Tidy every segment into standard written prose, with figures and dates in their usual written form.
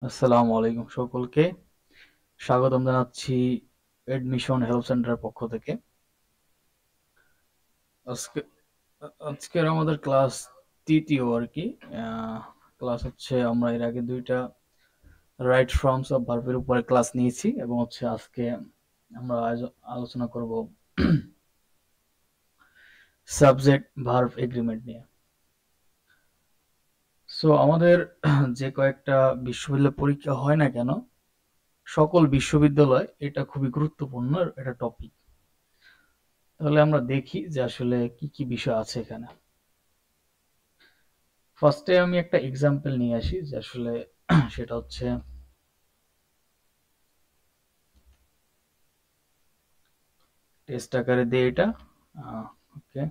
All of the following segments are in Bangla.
আসসালামু আলাইকুম সকলকে স্বাগতম জানাচ্ছি এডমিশন হেল্প সেন্টারের পক্ষ থেকে। আজকে আজকের আমাদের ক্লাস তৃতীয় আর কি। ক্লাস হচ্ছে আমরা এর আগে দুইটা রাইট ফর্মস অফ ভার্বের উপরে ক্লাস নিয়েছি এবং হচ্ছে আজকে আমরা আলোচনা করব সাবজেক্ট ভার্ব এগ্রিমেন্ট নিয়ে। সো আমাদের যে কয়েকটা বিশ্ববিদ্যালয় পরীক্ষা হয় না কেন, সকল বিশ্ববিদ্যালয় এটা খুবই গুরুত্বপূর্ণ একটা টপিক। তাহলে আমরা দেখি যে আসলে কি কি বিষয় আছে এখানে। ফার্স্টে আমি একটা এক্সাম্পল নিয়ে আসি যে আসলে সেটা হচ্ছে টেস্ট আকারে দিয়ে এটা। ওকে,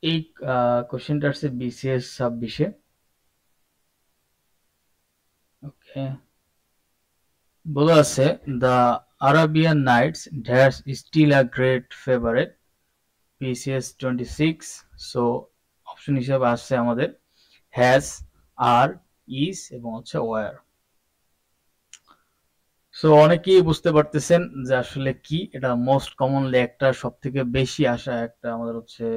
এই কোশ্চেনটা আসছে বিসিএস 26-এ। ওকে, বলা আছে the Arabian nights dash still a great favourite BCS 26। So option হিসেবে আসছে আমাদের হ্যাজ, আর, ইজ এবং হচ্ছে ওয়ার। সো অনেকেই বুঝতে পারতেছেন যে আসলে কি এটা মোস্ট কমনলি একটা সব থেকে বেশি আসা একটা আমাদের হচ্ছে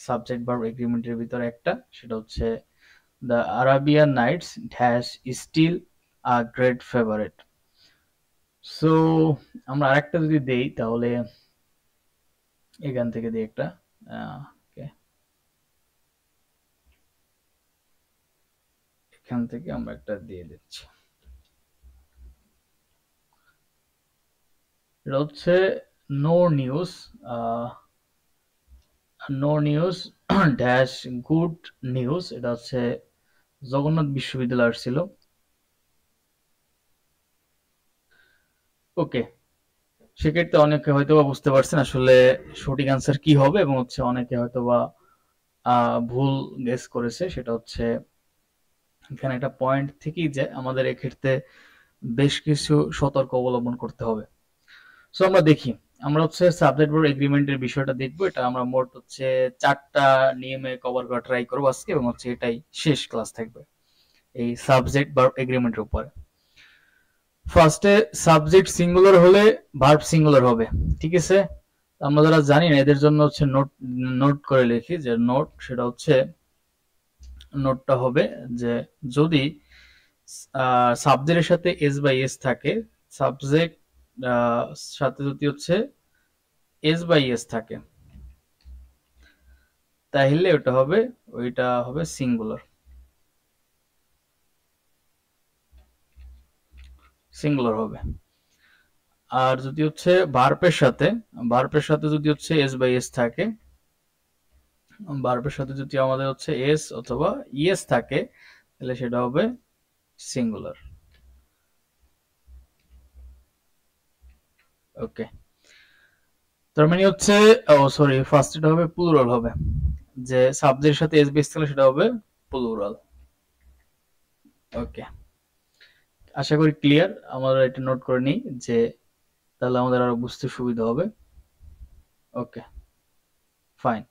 সাবজেক্ট ভার্ব এগ্রিমেন্টের ভিতরে একটা, সেটা হচ্ছে the Arabian nights dash still a great favourite. So আমরা আরেকটা যদি দেই তাহলে এখান থেকে দিই একটা। ওকে, এখান থেকে আমরা একটা দিয়ে দিচ্ছি। এটা হচ্ছে no news, no news dash good news. এটা হচ্ছে জগন্নাথ বিশ্ববিদ্যালয়ের ছিল। ওকে, সেক্ষেত্রে অনেকে হয়তোবা বুঝতে পারছেন আসলে সঠিক আনসার কি হবে এবং হচ্ছে অনেকে হয়তোবা ভুল গেস করেছে। সেটা হচ্ছে এখানে একটা পয়েন্ট থেকেই যে আমাদের এক্ষেত্রে বেশ কিছু সতর্ক অবলম্বন করতে হবে। সো আমরা দেখি, আমরা হচ্ছে সাবজেক্ট ভার্ব এগ্রিমেন্টের বিষয়টা দেখবো। এটা আমরা মোট হচ্ছে 4টা নিয়মে কভার করা ট্রাই করবো আজকে এবং হচ্ছে এটাই শেষ ক্লাস থাকবে এই সাবজেক্ট ভার্ব এগ্রিমেন্টের উপরে। ফার্স্টে সাবজেক্ট সিঙ্গুলার হলে ভার্ব সিঙ্গুলার হবে, ঠিক আছে? আমরা যারা জানি না এদের জন্য হচ্ছে নোট নোট করে লিখি যে নোট, সেটা হচ্ছে নোটটা হবে যে যদি সাবজেক্টের সাথে এস বাই এস থাকে, সাবজেক্ট সাথে যদি হচ্ছে এস বাই এস থাকে তাহলে ওইটা হবে সিঙ্গুলার, সিঙ্গুলার হবে। আর যদি হচ্ছে ভার্বের সাথে যদি হচ্ছে এস বাই এস থাকে, ভার্বের সাথে যদি আমাদের হচ্ছে এস অথবা ইএস থাকে তাহলে সেটা হবে সিঙ্গুলার। ওকে, তার মানে হচ্ছে সরি, ফার্স্ট এটা হবে প্লুরাল হবে, যে সাবজেক্টের সাথে এস বেস থাকলে সেটা হবে প্লুরাল। ওকে, আশা করি ক্লিয়ার। আমরা এটা নোট করে নিই যে তাহলে আমাদের আরো বুঝতে সুবিধা হবে। ওকে, ফাইন।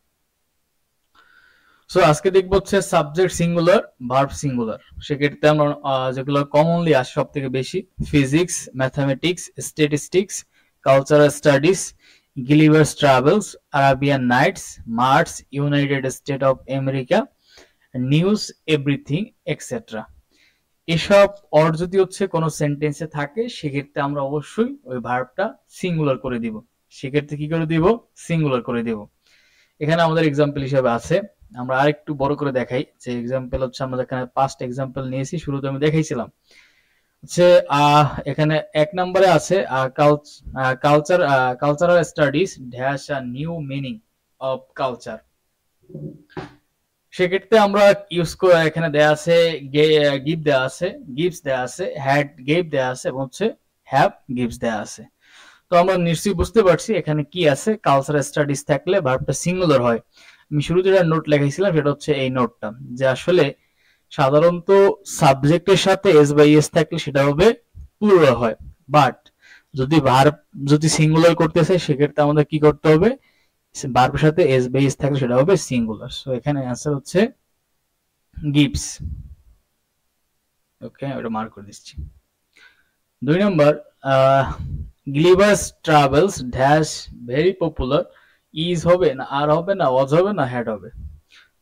সো আজকে দেখবো হচ্ছে সাবজেক্ট সিঙ্গুলার, ভার্ব সিঙ্গুলার। সেক্ষেত্রে আমরা যেগুলো কমনলি আসে সব থেকে বেশি physics, mathematics, statistics, cultural studies, Gulliver's travels, Arabian nights, Mars, United State of America, news, everything, etcetera. এসব অর যদি হচ্ছে কোনো সেন্টেন্সে থাকে সেক্ষেত্রে আমরা অবশ্যই ওই ভার্বটা সিঙ্গুলার করে দিব। সেক্ষেত্রে কি করে দিব? সিঙ্গুলার করে দিব। এখানে আমাদের এক্সাম্পল হিসেবে আছে, আমরা আরেকটু বড় করে দেখাই যে এক্সাম্পল হচ্ছে আমরা এখানে 5টা এক্সাম্পল নিয়েছি, শুরুতে আমি দেখাইছিলাম হচ্ছে এখানে 1 নম্বরে আছে cultural studies dash a new meaning of culture. সেক্ষেত্রে আমরা ইউজ করে এখানে দেয়া আছে গিভ দেয়া আছে, গিভস দেয়া আছে, হ্যাড গেভ দেয়া আছে এবং হচ্ছে হ্যাভ গিভস দেয়া আছে। তো আমরা নিশ্চয়ই বুঝতে পারছি এখানে কি আছে, কালচারাল স্টাডিজ থাকলে ভার্বটা সিঙ্গুলার হয়। আমি শুরুতে যেটা নোট লেখাইছিলাম সেটা হচ্ছে এই নোটটা, যে আসলে সাধারণত সাবজেক্টের সাথে এস বাই এস থাকলে সেটা হবে প্লুরাল হয়, বাট যদি ভার্ব যদি সিঙ্গুলার করতে চাই সেক্ষেত্রে আমাদের কি করতে হবে, ভার্বের সাথে এস বেস থাকলে সেটা হবে সিঙ্গুলার। সো এখানে অ্যান্সার হচ্ছে গিভস। ওকে, ওটা মার্ক করে দিচ্ছি। 2 নম্বর, Gulliver's travels dash very popular, is হবে না আর হবে না ওয়াজ হবে না হ্যাড হবে।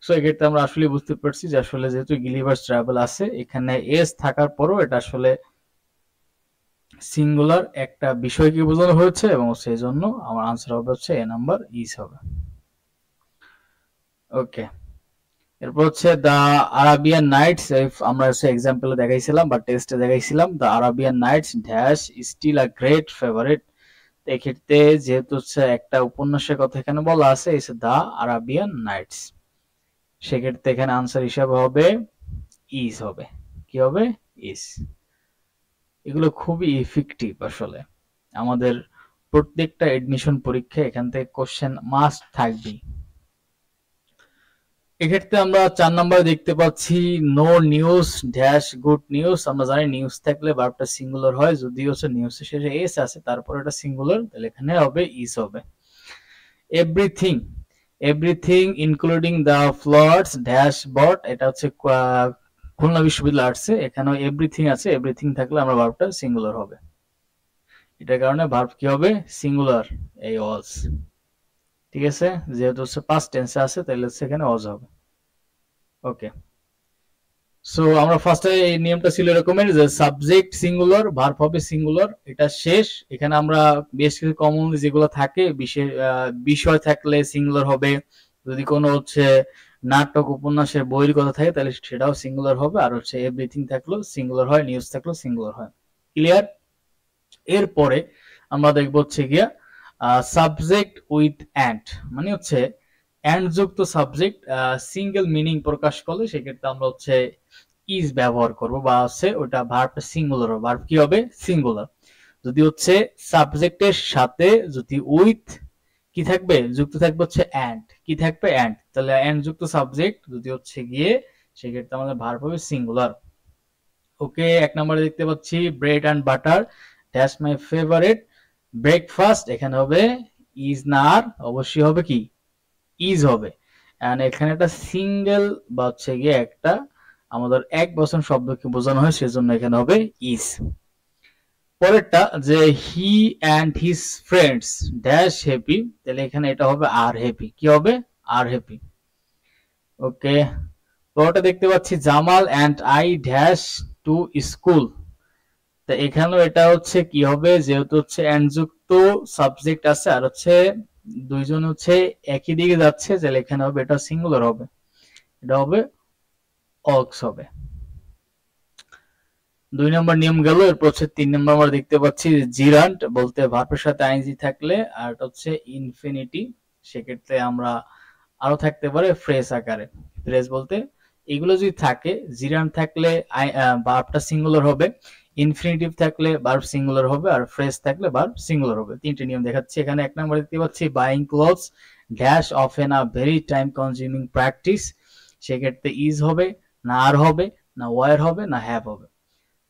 সো এক্ষেত্রে আমরা আসলে বুঝতে পারছি যে আসলে যেহেতু গ্লিভার্স ট্রাভেল আছে, এখানে এস থাকার পরও এটা আসলে সিঙ্গুলার একটা বিষয়কে বোঝানো হয়েছে এবং সেই জন্য আমার আনসার হবে হচ্ছে এ নাম্বার, ইজ হবে। ওকে, এরপর হচ্ছে দ্য আরাবিয়ান নাইটস, আমরা হচ্ছে এক্সাম্পলে দেখাইছিলাম বা টেস্টে দেখাইছিলাম, the Arabian nights dash still a great favourite. এক্ষেত্রে যেহেতু হচ্ছে একটা উপন্যাসের কথা এখানে বলা আছে, এই দ্য আরাবিয়ান নাইটস, সেক্ষেত্রে এখানে আনসার হিসাবে হবে ইজ হবে। কি হবে? ইজ। এগুলো খুবই ইফেক্টিভ আসলে। আমাদের প্রত্যেকটা এডমিশন পরীক্ষায় এখান থেকে কোশ্চেন মাস্ট থাকবেই। এক্ষেত্রে আমরা 4 নম্বরে দেখতে পাচ্ছি no news dash good news. আমরা জানি নিউজ থাকলে ভার্বটা সিঙ্গুলার হয়, যদি হচ্ছে নিউজের শেষে এস আছে তারপর এটা সিঙ্গুলার, তাহলে এখানে হবে ইজ হবে। Everything, everything including the floods dash but, এটা হচ্ছে খুলনা বিশ্ববিদ্যালয় আর্টসে, এখানেও এভরিথিং আছে, এভরিথিং থাকলে আমরা ভার্বটা সিঙ্গুলার হবে। এটার কারণে ভার্ব কি হবে? সিঙ্গুলার, এই ওয়াজ। ঠিক আছে, যেহেতু হচ্ছে পাস্ট টেন্সে আছে তাহলে হচ্ছে এখানে ওয়াজ হবে। ওকে, সো আমরা ফার্স্টে এই নিয়মটা ছিল এরকমের যে সাবজেক্ট সিঙ্গুলার, ভার্ব হবে সিঙ্গুলার, এটা শেষ। এখানে আমরা বেশ কিছু কমন যেগুলো থাকে, বিষয় থাকলে সিঙ্গুলার হবে, যদি কোনো হচ্ছে নাটক উপন্যাসের বইয়ের কথা থাকে তাহলে সেটাও সিঙ্গুলার হবে, আর হচ্ছে এভরিথিং থাকলেও সিঙ্গুলার হয়, নিউজ থাকলেও সিঙ্গুলার হয়। ক্লিয়ার? এরপরে আমরা দেখবো হচ্ছে গিয়া সাবজেক্ট উইথ অ্যান্ড, মানে হচ্ছে অ্যান্ড যুক্ত সাবজেক্ট সিঙ্গেল মিনিং প্রকাশ করলে সেক্ষেত্রে আমরা হচ্ছে ইজ ব্যবহার করব, বা হচ্ছে ওটা ভার্বটা সিঙ্গুলার হবে। ভার্ব কি হবে? সিঙ্গুলার। যদি হচ্ছে সাবজেক্টের সাথে যদি উইথ কি থাকবে? যুক্ত থাকবে হচ্ছে অ্যান্ড। কি থাকবে? অ্যান্ড। তাহলে অ্যান্ড যুক্ত সাবজেক্ট যদি হচ্ছে গিয়ে সেক্ষেত্রে আমাদের ভার্ব হবে সিঙ্গুলার। ওকে, 1 নম্বরে দেখতে পাচ্ছি bread and butter dash my favourite breakfast, এখানে হবে ইজ না আর, অবশ্যই হবে কি? ইজ হবে। এন্ড এখানে একটা সিঙ্গেল বা হচ্ছে গিয়ে একটা আমাদের এক বচন শব্দকে বোঝানো হয়, সেজন্য এখানে হবে ইজ। পরেরটা যে he and his friends dash happy, তাহলে এখানে এটা হবে আর হ্যাপি। কি হবে? আর হ্যাপি। ওকে, পরেরটা দেখতে পাচ্ছি Jamal and I dash to school, তা এখানেও এটা হচ্ছে কি হবে? যেহেতু হচ্ছে অ্যান্ড যুক্ত সাবজেক্ট আছে আর হচ্ছে দুইজন হচ্ছে একই দিকে যাচ্ছে, তাহলে এখানে হবে এটা সিঙ্গুলার হবে, এটা হবে অক্স হবে। 2 নম্বর নিয়ম গেল। এরপর হচ্ছে 3 নম্বর আমরা দেখতে পাচ্ছি জিরান্ট বলতে ভার্বের সাথে আইএনজি থাকলে, আর এটা হচ্ছে ইনফিনিটি, সেক্ষেত্রে আমরা আরো থাকতে পারে ফ্রেজ আকারে। ফ্রেজ বলতে এগুলো যদি থাকে, জিরান্ট থাকলে ভার্বটা সিঙ্গুলার হবে, ইনফিনিটিভ থাকলে ভার্ব সিঙ্গুলার হবে, আর ফ্রেজ থাকলে ভার্ব সিঙ্গুলার হবে। 3টে নিয়ম দেখাচ্ছি এখানে। 1 নম্বর দেখতে পাচ্ছি buying clothes dash often a very time consuming practice, সেক্ষেত্রে ইজ হবে না আর হবে না ওয়ার হবে না হ্যাভ হবে।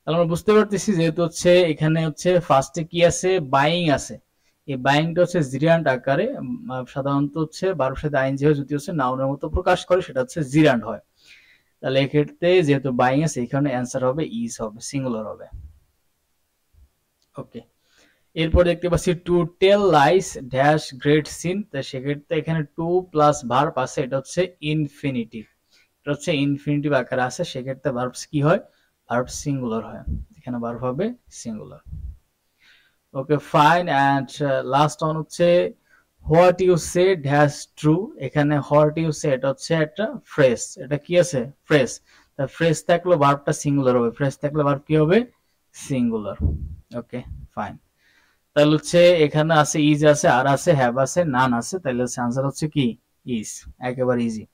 তাহলে আমরা বুঝতে পারতেছি যেহেতু হচ্ছে এখানে হচ্ছে ফার্স্টে কি আছে? বাইং আছে। এই বাইংটা হচ্ছে জিরান্ট আকারে, সাধারণত হচ্ছে ভার্বের সাথে আইএনজি হয়, যদি হচ্ছে নাউনের মতো প্রকাশ করে সেটা হচ্ছে জিরান্ট হয়। তাহলে এক্ষেত্রে যেহেতু বাইং আছে এখানে অ্যান্সার হবে ইজ হবে, সিঙ্গুলার হবে। ওকে, এরপর দেখতে পাচ্ছি to tell lies dash great sin, তো সেক্ষেত্রে এখানে টু প্লাস ভার্ব আছে, এটা হচ্ছে ইনফিনিটিভ, এটা হচ্ছে ইনফিনিটিভ আকারে আছে, সেক্ষেত্রে ভার্ব কি হয়? ভার্ব সিঙ্গুলার হয়, এখানে ভার্ব হবে singular. Okay, fine. And last one হচ্ছে what you say dash true, এখানে হোয়াট ইউ সে এটা হচ্ছে একটা ফ্রেজ, এটা কি আছে? ফ্রেজ। তা ফ্রেজ থাকলে ভার্বটা সিঙ্গুলার হবে, ফ্রেজ থাকলে ভার্ব কি হবে? সিঙ্গুলার। Okay, fine. তাহলে হচ্ছে এখানে আছে ইজ আছে, আর আছে, হ্যাভ আছে, নান আছে, তাহলে হচ্ছে আনসার হচ্ছে কি? ইজ। একেবারে ইজি।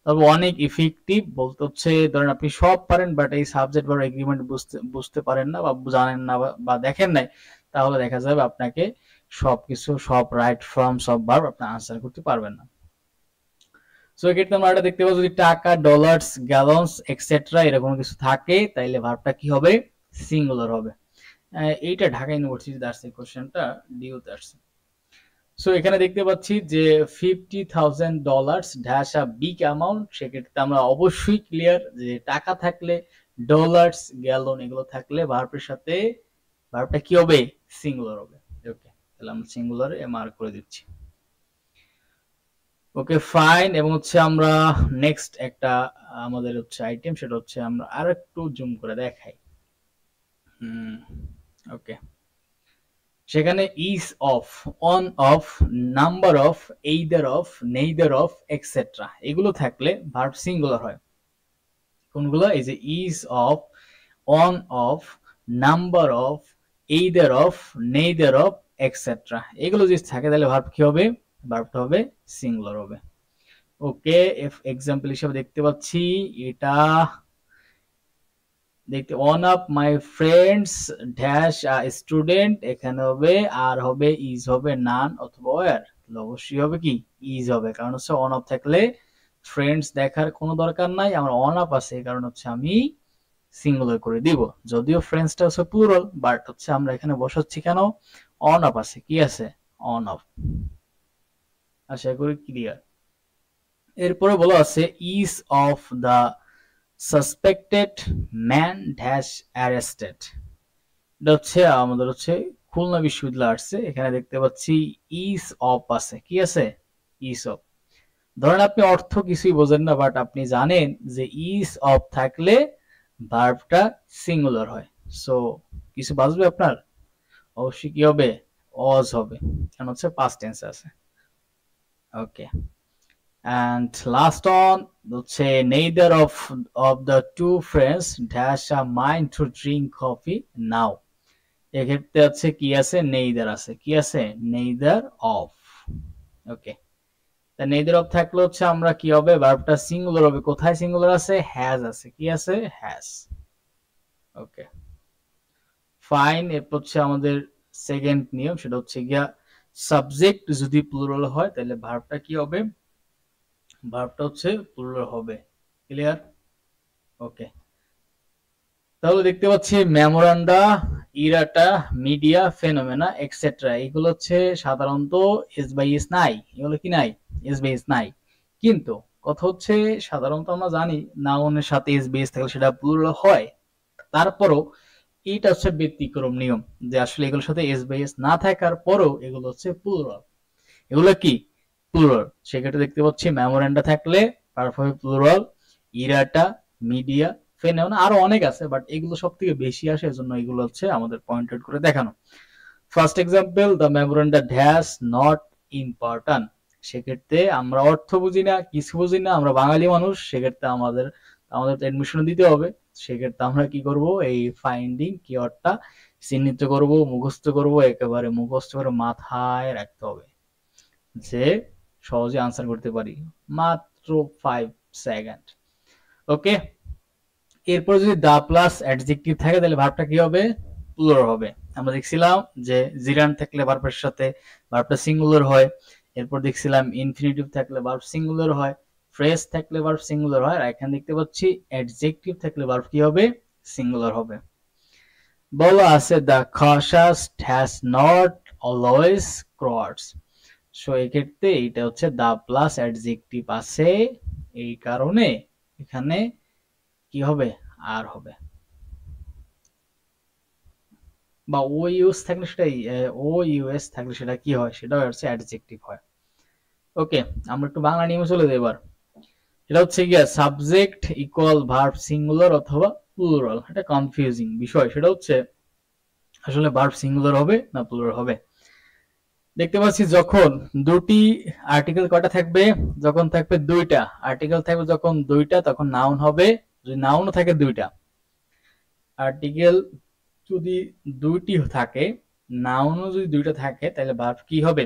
তবে অনেক ইফেক্টিভ বলতে হচ্ছে ধরেন আপনি সব পারেন বাট এই সাবজেক্ট বা এগ্রিমেন্ট বুঝতে পারেন না বা জানেন না বা দেখেন নাই, তাহলে দেখা যাবে আপনাকে সবকিছু, সব রাইট ফর্ম, সব ভার্ব আপনি আনসার করতে পারবেন না। সো এক্ষেত্রে আমরা এটা দেখতে পাবো যদি টাকা, ডলার্স, গ্যালন্স এক্সেট্রা এরকম কিছু থাকে তাহলে ভার্বটা কি হবে? সিঙ্গুলার হবে। এইটা ঢাকা ইউনিভার্সিটিতে আসছে কোশ্চেনটা, ডিউতে আসছে। সো এখানে দেখতে পাচ্ছি যে $50,000 ড্যাশ আ বিগ অ্যামাউন্ট, সেক্ষেত্রে আমরা অবশ্যই ক্লিয়ার যে টাকা থাকলে ডলার্স, গ্যালন এগুলো থাকলে ভার্বের সাথে ভার্বটা কি হবে? সিঙ্গুলার হবে। ওকে, তাহলে আমরা সিঙ্গুলারে মার্ক করে দিচ্ছি। Okay fine. এবং হচ্ছে আমরা নেক্সট একটা আমাদের হচ্ছে আইটেম, সেটা হচ্ছে আমরা আর একটু জুম করে দেখাই। ওকে, সেখানে is of, on of, number of, either of, neither of, etcetera এগুলো থাকলে ভার্ব সিঙ্গুলার হয়। কোনগুলো? এই যে is of, on of, number of, either of, neither of, etcetera এগুলো যদি থাকে তাহলে ভার্ব কি হবে? ভার্বটা হবে সিঙ্গুলার হবে। ওকে, এক্সাম্পল হিসেবে দেখতে পাচ্ছি এটা দেখতে, one of my friends dash student, এখানে হবে আর হবে ইজ হবে নান অথবা ওয়ার, অবশ্যই হবে কি? ইজ হবে, কারণ হচ্ছে ওয়ান অফ থাকলে ফ্রেন্ডস দেখার কোনো দরকার নাই, আমার ওয়ান অফ আছে, কারণ হচ্ছে আমি সিঙ্গুলার করে দিব। যদিও ফ্রেন্ডসটা হচ্ছে প্লুরাল, বাট হচ্ছে আমরা এখানে বসাচ্ছি কেন? অন অফ আছে, কি আছে? On of. আশা করি ক্লিয়ার। এরপরে বলা আছে is of the suspected man dash arrested. এটা হচ্ছে আমাদের হচ্ছে খুলনা বিশ্ববিদ্যালয় আসছে, এখানে দেখতে পাচ্ছি ইজ অফ আছে, কি আছে? Is of. ধরেন আপনি অর্থ কিছুই বোঝেন না, বাট আপনি জানেন যে ইজ অফ থাকলে ভার্বটা সিঙ্গুলার হয়। সো কিছু বাজবে আপনার? অবশ্যই কি হবে? অজ হবে, কারণ হচ্ছে পাস্ট টেন্স আছে। ওকে, and last on হচ্ছে neither of the two friends dash a mind to drink coffee now, এক্ষেত্রে আছে কি আছে? neither আছে, কি আছে? neither of। ওকে, তা neither of থাকলে হচ্ছে আমরা কি হবে? ভার্বটা সিঙ্গুলার হবে। কোথায় সিঙ্গুলার আছে? has আছে, কি আছে? has। Okay fine. এরপর হচ্ছে আমাদের সেকেন্ড নিয়ম, সেটা হচ্ছে গিয়া সাবজেক্ট যদি প্লুরাল হয় তাহলে ভার্বটা কি হবে? ভার্বটা হচ্ছে প্লুরাল হবে। ক্লিয়ার? ওকে, তাহলে দেখতে পাচ্ছি মেমোরান্ডা, ইরাটা, মিডিয়া, ফেনোমেনা, এক্সেট্রা এগুলো হচ্ছে সাধারণত এস বাই এস নাই, এগুলো কি নাই? এস বাই এস নাই। কিন্তু কথা হচ্ছে সাধারণত আমরা জানি নাউনের সাথে এস বাই এস থাকলে সেটা প্লুরাল হয়। তারপরও এটা হচ্ছে ব্যতিক্রম নিয়ম, যে আসলে এগুলোর সাথে এস বাই এস না থাকার পরও এগুলো হচ্ছে প্লুরাল। এগুলো কি? প্লুরাল। সেক্ষেত্রে দেখতে পাচ্ছি মেমোরেন্ডা থাকলে ভার্ব হবে প্লুরাল, ইরাটা, মিডিয়া, ফেনোমেনা, আরো অনেক আছে, বাট এগুলো সব থেকে বেশি আসে, এজন্য এগুলো হচ্ছে আমাদের পয়েন্টেড করে দেখানো। First example, the memoranda dash not important. সেক্ষেত্রে আমরা অর্থ বুঝি না, কিছু বুঝি না, আমরা বাঙালি মানুষ, সেক্ষেত্রে আমাদের আমাদের এডমিশন দিতে হবে। সেক্ষেত্রে আমরা কি করব? এই ফাইন্ডিং কিওয়ার্ডটা চিহ্নিত করব, মুখস্থ করব, একেবারে মুখস্থ করে মাথায় রাখতে হবে, যে সহজে আনসার করতে পারি, মাত্র 5 সেকেন্ড। ওকে, এরপর যদি দা প্লাস অ্যাডজেক্টিভ থাকে তাহলে ভার্বটা কি হবে? প্লুরাল হবে। আমরা দেখছিলাম যে জিরান থাকলে ভার্বের সাথে ভার্বটা সিঙ্গুলার হয়। এরপর দেখছিলাম ইনফিনিটিভ থাকলে ভার্ব সিঙ্গুলার হয়, ফ্রেজ থাকলে ভার্ব সিঙ্গুলার হয়, আর এখানে দেখতে পাচ্ছি অ্যাডজেক্টিভ থাকলে ভার্ব কি হবে? সিঙ্গুলার হবে। বলা আছে the cautious has not always cowards. So এক্ষেত্রে এটা হচ্ছে দা প্লাস অ্যাডজেক্টিভ আছে, এই কারণে এখানে কি হবে? আর হবে, বা ও ইউএস থাকলে সেটা ও ইউএস থাকলে সেটা কি হয়? সেটা হচ্ছে অ্যাডজেক্টিভ হয়। ওকে, আমরা একটু বাংলা নিয়মে চলে যাই এবার। এটা হচ্ছে গিয়া সাবজেক্ট ইকুয়াল ভার্ব সিঙ্গুলার অথবা প্লুরাল, এটা কনফিউজিং বিষয়। সেটা হচ্ছে আসলে ভার্ব সিঙ্গুলার হবে না প্লুরাল হবে। দেখতে পাচ্ছি যখন দুটি আর্টিকেল কয়টা থাকবে? যখন থাকবে দুইটা আর্টিকেল থাকবে, যখন দুইটা তখন নাউন হবে, যদি নাউনও থাকে দুইটা। আর্টিকেল যদি দুইটি থাকে, নাউনও যদি দুইটা থাকে, তাহলে ভার্ব কি হবে?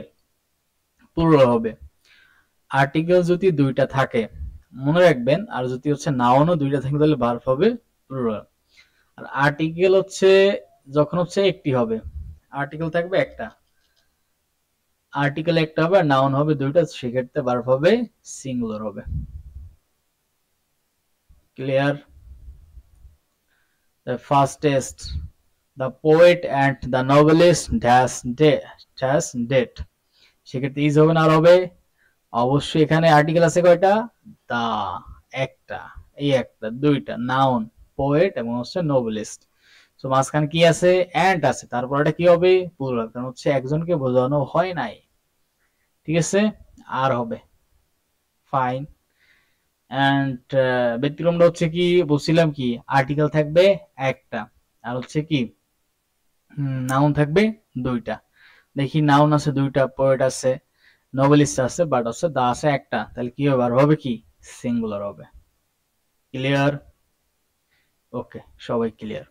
প্লুরাল হবে। আর্টিকেল যদি দুইটা থাকে, মনে রাখবেন, আর যদি হচ্ছে নাউনও দুইটা থাকে তাহলে ভার্ব হবে প্লুরাল। আর আর্টিকেল হচ্ছে যখন হচ্ছে একটি হবে, আর্টিকেল থাকবে একটা, আর্টিকেল একটা হবে আর নাউন হবে দুইটা, সেক্ষেত্রে ভার্ব হবে সিঙ্গুলার হবে। Clear? The fastest, the poet and the novelist dash dead. সেক্ষেত্রে ইজ হবে না আর হবে, অবশ্যই এখানে আর্টিকেল আছে কয়টা, দা একটা, এই একটা, দুইটা, নাউন পোয়েট এবং হচ্ছে নোবেলিস্ট। তো মাঝখানে কি আছে, অ্যান্ড আছে, তারপর এটা কি হবে, প্লুরাল, কারণ হচ্ছে একজনকে বোঝানো হয় নাই। ঠিক আছে, আর হবে ফাইন। অ্যান্ড ব্যতিক্রমটা হচ্ছে কি বলছিলাম, কি আর্টিকেল থাকবে একটা, আর হচ্ছে কি নাউন থাকবে দুইটা। দেখি নাউন আছে দুইটা, পোয়েট আছে, নোবেলিস্ট আছে, বাট হচ্ছে দা আছে একটা, তাহলে কি হবে, আর হবে কি সিঙ্গুলার হবে। ক্লিয়ার? ওকে, সবাই ক্লিয়ার।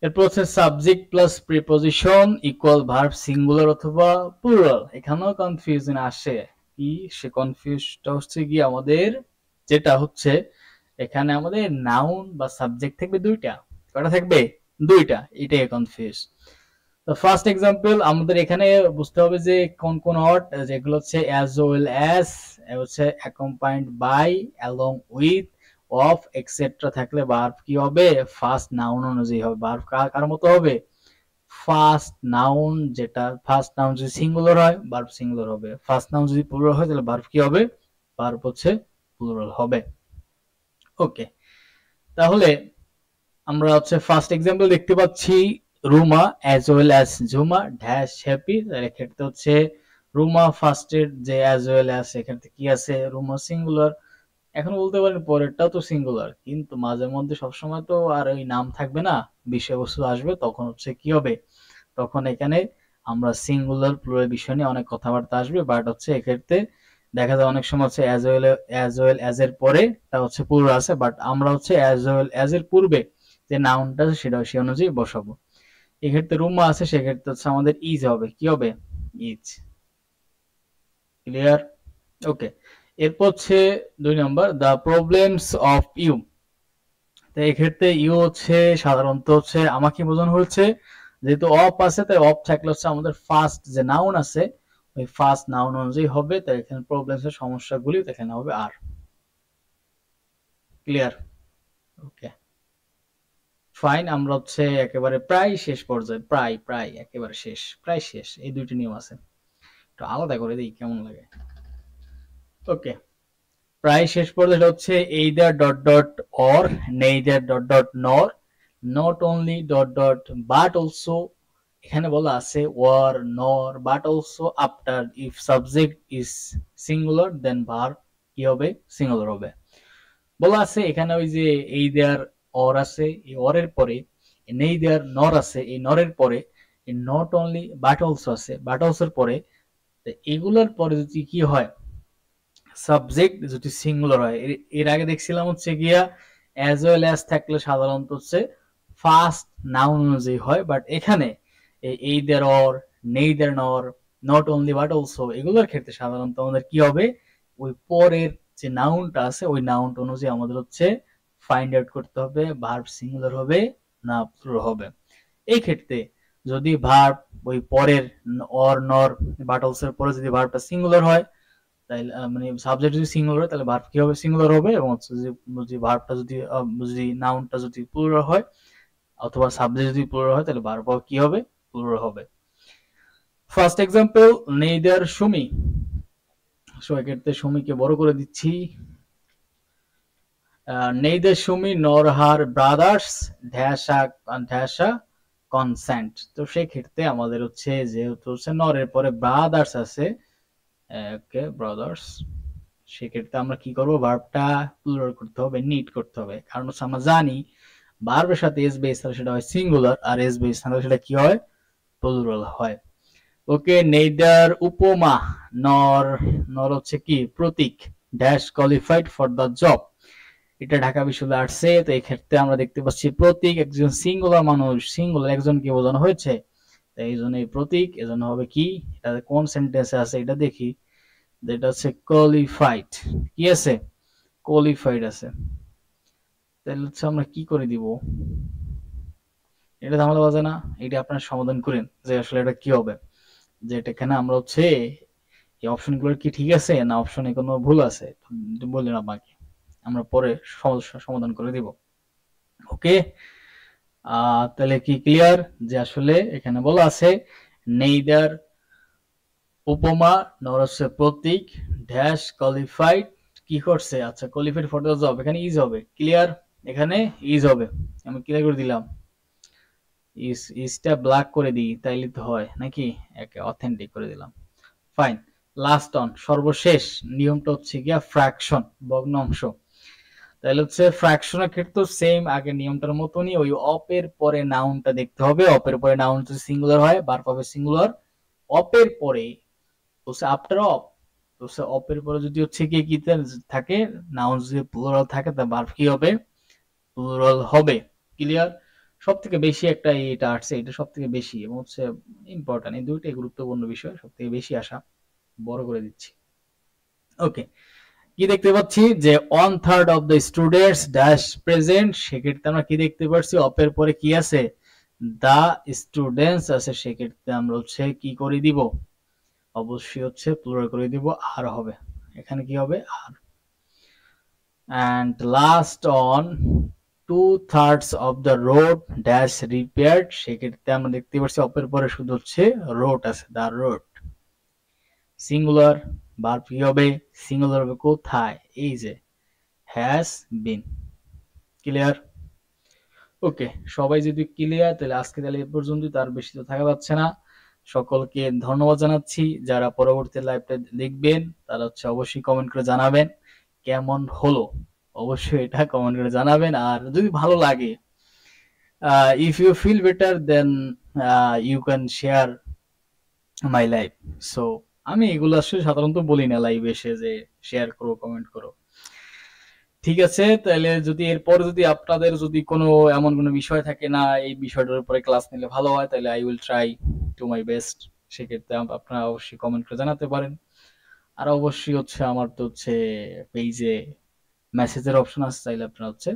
এরপর হচ্ছে subject plus preposition equal verb singular অথবা প্লুরাল। এখানেও কনফিউশন আসে, কি সে কনফিউজটা হচ্ছে কি আমাদের, যেটা হচ্ছে এখানে আমাদের নাউন বা সাবজেক্ট থাকবে দুইটা, কয়টা থাকবে, দুইটা, এটাই কনফিউজ। তো ফার্স্ট এক্সাম্পল আমাদের এখানে বুঝতে হবে যে কোন কোন ওয়ার্ড, যেগুলো হচ্ছে অ্যাজ ওয়েল অ্যাজ, হচ্ছে accompanied by, along with, of, etcetera থাকলে ভার্ব কি হবে, ফার্স্ট নাউন অনুযায়ী হবে। ভার্ব কার মতো হবে, ফার্স্ট নাউন, যেটা ফার্স্ট নাউন যদি সিঙ্গুলার হয় ভার্ব সিঙ্গুলার হবে, ফার্স্ট নাউন যদি প্লুরাল হয় তাহলে ভার্ব কি হবে, ভার্ব হচ্ছে প্লুরাল হবে। ওকে, তাহলে আমরা হচ্ছে ফার্স্ট এক্সাম্পল দেখতে পাচ্ছি, Ruma as well as Jhuma dash happy, এক্ষেত্রে হচ্ছে রুমা ফার্স্টের যে অ্যাজ ওয়েল অ্যাজ, এক্ষেত্রে কি আছে, রুমা সিঙ্গুলার। এখন বলতে পারেন পরেরটাও তো সিঙ্গুলার, কিন্তু মাঝে মধ্যে সবসময় তো আর ওই নাম থাকবে না, বিষয়বস্তু আসবে, তখন হচ্ছে কি হবে, তখন এখানে আমরা সিঙ্গুলার প্লুরাল বিষয় নিয়ে অনেক কথাবার্তা আসবে, বাট হচ্ছে এক্ষেত্রে দেখা যায় অনেক সময় হচ্ছে অ্যাজ ওয়েল অ্যাজ এর পরে তা হচ্ছে প্লুরাল আছে, বাট আমরা হচ্ছে অ্যাজ ওয়েল অ্যাজ এর পূর্বে যে নাউনটা আছে সেটা সে অনুযায়ী বসাবো। এক্ষেত্রে রুমা আছে, সেক্ষেত্রে হচ্ছে আমাদের ইজ হবে, কি হবে, ইজ। ক্লিয়ার? ওকে, এরপর হচ্ছে 2 নম্বর, দ্য প্রবলেমস অফ ইউ। তো এক্ষেত্রে ইউ হচ্ছে সাধারণত হচ্ছে আমাকে বোঝানো হচ্ছে, যেহেতু অফ আছে তাই অফ থাকলে হচ্ছে আমাদের ফার্স্ট যে নাউন আছে ওই ফার্স্ট নাউন অনুযায়ী হবে, তাই এখানে প্রবলেমস এর সমস্যাগুলি এখানে হবে আর। ক্লিয়ার? ওকে ফাইন, আমরা হচ্ছে একেবারে প্রায় শেষ পর্যায়ে, প্রায় প্রায় একেবারে শেষ, প্রায় শেষ। এই দুইটি নিয়ম আছে, একটু আলাদা করে দিই কেমন লাগে। ওকে, প্রায় শেষ পর্যায়ে হচ্ছে either dot dot or, neither dot dot nor, not only dot dot but also, এখানে বলা আছে or nor but also after, if subject is singular then verb কি হবে, সিঙ্গুলার হবে। বলা আছে এখানে ওই যে either or আছে, এই or এর পরে neither nor আছে, এই nor এর পরে not only but also আছে, but also এর পরে, এগুলোর পরে যদি কি হয়, সাবজেক্ট যদি সিঙ্গুলার হয়, এর আগে দেখছিলাম হচ্ছে গিয়া অ্যাজ ওয়েল অ্যাজ থাকলে সাধারণত হচ্ছে ফার্স্ট নাউন অনুযায়ী হয়, বাট এখানে এইদার অর, নেইদার নর, নট অনলি বাট অলসো, এগুলোর ক্ষেত্রে সাধারণত আমাদের কি হবে, ওই পরের যে নাউনটা আছে ওই নাউনটা অনুযায়ী আমাদের হচ্ছে ফাইন্ড আউট করতে হবে ভার্ব সিঙ্গুলার হবে না প্লুরাল হবে। এই ক্ষেত্রে যদি ভার্ব ওই পরের অর নর বাট অলসো এর পরে যদি ভার্বটা সিঙ্গুলার হয়, তাহলে মানে সাবজেক্ট যদি সিঙ্গুলার হয় তাহলে ভার্ব কি হবে, সিঙ্গুলার হবে, এবং হচ্ছে যদি ভার্বটা যদি নাউনটা যদি প্লুরাল হয় অথবা সাবজেক্ট যদি প্লুরাল হয় তাহলে ভার্ব কি হবে, প্লুরাল হবে। First example, neither Sumi, so এক্ষেত্রে সুমিকে বড় করে দিচ্ছি, নেইদার সুমি নর হার ব্রাদার্স ড্যাশা কনসেন্ট। তো সেই ক্ষেত্রে আমাদের হচ্ছে যেহেতু হচ্ছে নরের পরে ব্রাদার্স আছে, ওকে ব্রাদার্স, সেক্ষেত্রে আমরা কি করব, ভার্বটা প্লুরাল করতে হবে, নিড করতে হবে, কারণ হচ্ছে আমরা জানি ভার্বের সাথে এস বেস থাকলে সেটা হয় সিঙ্গুলার, আর এস বেস থাকলে সেটা কি হয়, প্লুরাল হয়। ওকে, নেইদার উপমা নর, নর হচ্ছে কি Pratik, dash qualified for the job, এটা ঢাকা বিশ্ববিদ্যালয়ে আসছে। তো এই ক্ষেত্রে আমরা দেখতে পাচ্ছি প্রতীক একজন সিঙ্গুলার মানুষ, সিঙ্গুলার একজনকে বোঝানো হয়েছে, তাই এই জন্য এই প্রতীক, এজন্য হবে কি, এটা কোন সেন্টেন্সে আছে এটা দেখি, যেটা হচ্ছে কোয়ালিফাইড, কি আছে, কোয়ালিফাইড আছে, তাহলে হচ্ছে আমরা কি করে দিব, এটা ঝামেলা বাজে না, এটা আপনারা সমাধান করেন যে আসলে এটা কি হবে, যে এটা এখানে আমরা হচ্ছে এই অপশনগুলোর কি ঠিক আছে না অপশনে কোনো ভুল আছে বললেন আমাকে, আমরা পরে সমস্যা সমাধান করে দিব। ওকে, তাহলে কি ক্লিয়ার যে আসলে এখানে বলা আছে নেইদার উপমা নর হচ্ছে প্রতীক ড্যাশ কোয়ালিফাইড কি করছে আচ্ছা কোয়ালিফাইড ফর দ্য জব এখানে ইজ হবে ক্লিয়ার এখানে ইজ হবে আমি ক্লিয়ার করে দিলাম ইজটা ব্ল্যাক করে দিই তাইলে তো হয় নাকি একে অথেন্টিক করে দিলাম ফাইন লাস্ট অন সর্বশেষ নিয়মটা হচ্ছে গিয়া ফ্র্যাকশন ভগ্নাংশ তাহলে হচ্ছে ফ্র্যাকশনের ক্ষেত্রে সেম আগে নিয়মটার মতনই ওই অপের পরে নাউনটা দেখতে হবে অপের পরে নাউন যদি সিঙ্গুলার হয় ভার্ব হবে সিঙ্গুলার অপের পরে হচ্ছে আফটার অফ হচ্ছে অপের পরে যদি হচ্ছে কি কি থাকে নাউন যদি প্লুরাল থাকে তা ভার্ব কি হবে প্লুরাল হবে ক্লিয়ার সব থেকে বেশি একটা এটা আসছে এটা সব থেকে বেশি এবং হচ্ছে ইম্পর্টেন্ট এই দুইটাই গুরুত্বপূর্ণ বিষয় সব থেকে বেশি আসা বড় করে দিচ্ছি ওকে কি দেখতে পাচ্ছি যে 1/3 of the students dash present সেক্ষেত্রে আমরা কি দেখতে পাচ্ছি অপের পরে কি আছে দা স্টুডেন্টস আছে সেক্ষেত্রে আমরা হচ্ছে কি করে দিব অবশ্যই হচ্ছে প্লুরাল করে দিব আর হবে এখানে কি হবে আর and last on 2/3 of the road dash repaired সেক্ষেত্রে আমরা দেখতে পাচ্ছি অপের পরে শুধু হচ্ছে রোড আছে দা রোড সিঙ্গুলার ভার্ব কি হবে সিঙ্গুলার হবে কোথায় এই যে হ্যাজ বিন ক্লিয়ার ওকে সবাই যদি ক্লিয়ার তাহলে আজকে তাহলে এ পর্যন্ত তার বেশি তো থাকা যাচ্ছে না সকলকে ধন্যবাদ জানাচ্ছি যারা পরবর্তী লাইভটা দেখবেন তারা হচ্ছে অবশ্যই কমেন্ট করে জানাবেন কেমন হলো অবশ্যই এটা কমেন্ট করে জানাবেন আর যদি ভালো লাগে if you feel better then you can share my live so আমি এগুলো আসলে সাধারণত বলি না লাইভ এসে যে শেয়ার করো কমেন্ট করো ঠিক আছে তাহলে যদি এরপরে যদি আপনাদের যদি কোনো এমন কোনো বিষয় থাকে না এই বিষয়টার উপরে ক্লাস নিলে ভালো হয় তাহলে I will try to my best সেক্ষেত্রে আপনারা অবশ্যই কমেন্ট করে জানাতে পারেন আর অবশ্যই হচ্ছে আমার তো হচ্ছে পেজে মেসেজের অপশন আছে চাইলে আপনারা হচ্ছে